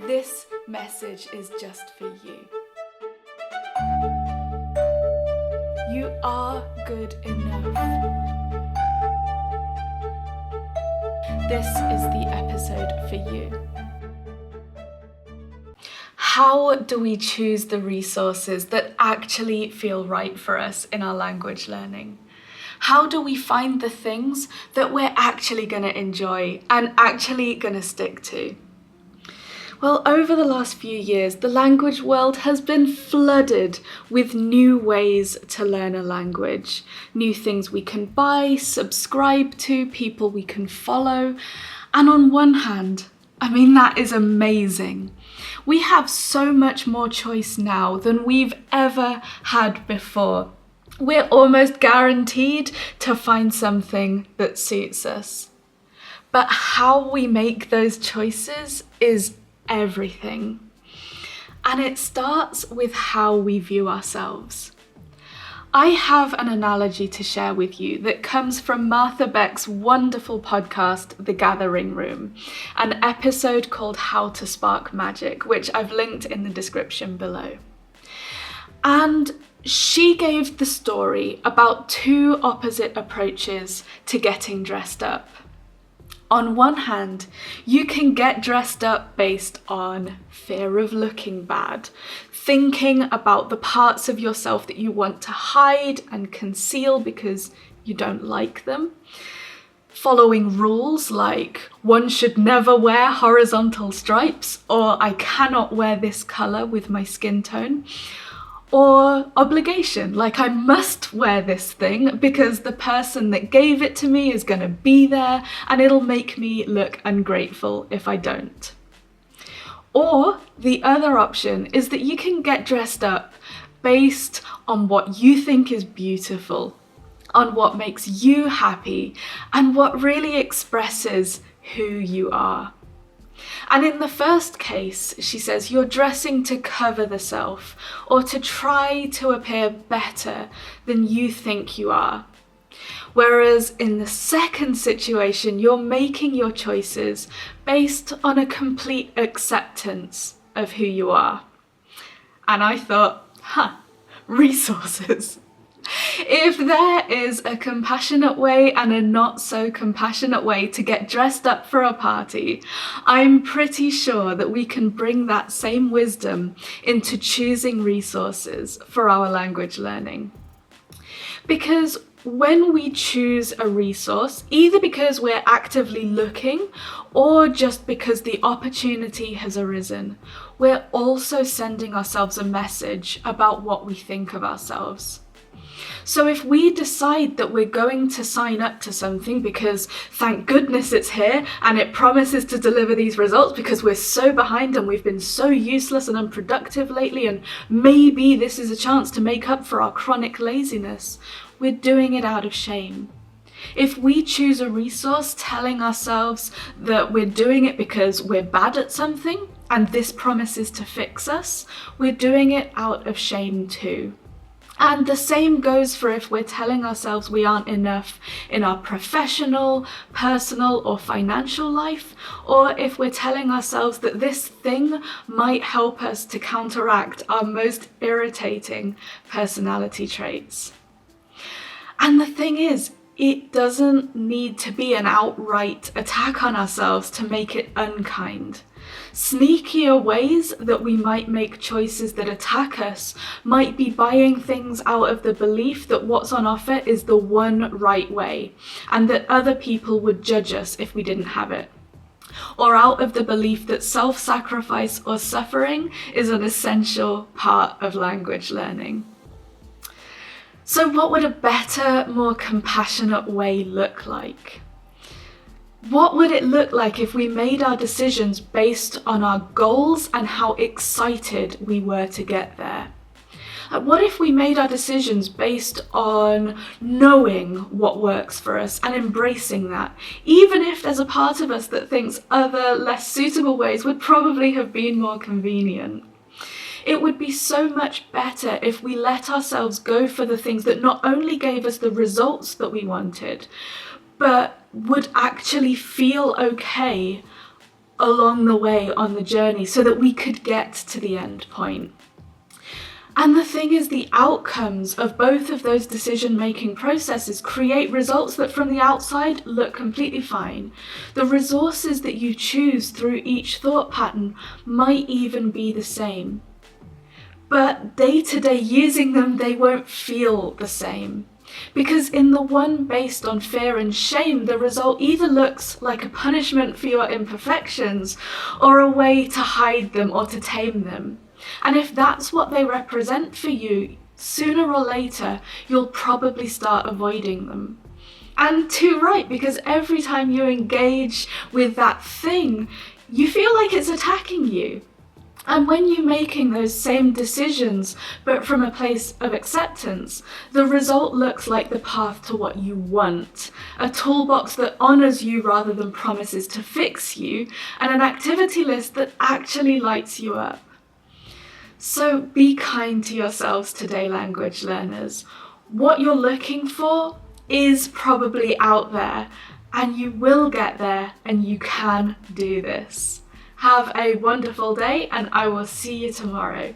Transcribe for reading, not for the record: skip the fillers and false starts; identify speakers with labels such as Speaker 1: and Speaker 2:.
Speaker 1: This message is just for you. You are good enough. This is the episode for you. How do we choose the resources that actually feel right for us in our language learning? How do we find the things that we're actually going to enjoy and actually going to stick to? Well, over the last few years, the language world has been flooded with new ways to learn a language. New things we can buy, subscribe to, people we can follow. And on one hand, that is amazing. We have so much more choice now than we've ever had before. We're almost guaranteed to find something that suits us. But how we make those choices is everything. And it starts with how we view ourselves. I have an analogy to share with you that comes from Martha Beck's wonderful podcast, The Gathering Room, an episode called How to Spark Magic, which I've linked in the description below. And she gave the story about two opposite approaches to getting dressed up. On one hand, you can get dressed up based on fear of looking bad, thinking about the parts of yourself that you want to hide and conceal because you don't like them, following rules like one should never wear horizontal stripes, or I cannot wear this colour with my skin tone, or obligation, like I must wear this thing because the person that gave it to me is going to be there and it'll make me look ungrateful if I don't. Or the other option is that you can get dressed up based on what you think is beautiful, on what makes you happy, and what really expresses who you are. And in the first case, she says, you're dressing to cover the self or to try to appear better than you think you are. Whereas in the second situation, you're making your choices based on a complete acceptance of who you are. And I thought, resources. If there is a compassionate way and a not so compassionate way to get dressed up for a party, I'm pretty sure that we can bring that same wisdom into choosing resources for our language learning. Because when we choose a resource, either because we're actively looking or just because the opportunity has arisen, we're also sending ourselves a message about what we think of ourselves. So if we decide that we're going to sign up to something because thank goodness it's here and it promises to deliver these results because we're so behind and we've been so useless and unproductive lately, and maybe this is a chance to make up for our chronic laziness, we're doing it out of shame. If we choose a resource telling ourselves that we're doing it because we're bad at something and this promises to fix us, we're doing it out of shame too. And the same goes for if we're telling ourselves we aren't enough in our professional, personal, or financial life, or if we're telling ourselves that this thing might help us to counteract our most irritating personality traits. And the thing is, it doesn't need to be an outright attack on ourselves to make it unkind. Sneakier ways that we might make choices that attack us might be buying things out of the belief that what's on offer is the one right way and that other people would judge us if we didn't have it. Or out of the belief that self-sacrifice or suffering is an essential part of language learning. So what would a better, more compassionate way look like? What would it look like if we made our decisions based on our goals and how excited we were to get there? What if we made our decisions based on knowing what works for us and embracing that, even if there's a part of us that thinks other, less suitable ways would probably have been more convenient? It would be so much better if we let ourselves go for the things that not only gave us the results that we wanted, but would actually feel okay along the way on the journey so that we could get to the end point. And the thing is, the outcomes of both of those decision-making processes create results that from the outside look completely fine. The resources that you choose through each thought pattern might even be the same. But day to day using them, they won't feel the same. Because in the one based on fear and shame, the result either looks like a punishment for your imperfections or a way to hide them or to tame them. And if that's what they represent for you, sooner or later, you'll probably start avoiding them. And too right, because every time you engage with that thing, you feel like it's attacking you. And when you're making those same decisions, but from a place of acceptance, the result looks like the path to what you want. A toolbox that honors you rather than promises to fix you, and an activity list that actually lights you up. So be kind to yourselves today, language learners. What you're looking for is probably out there, and you will get there, and you can do this. Have a wonderful day, and I will see you tomorrow.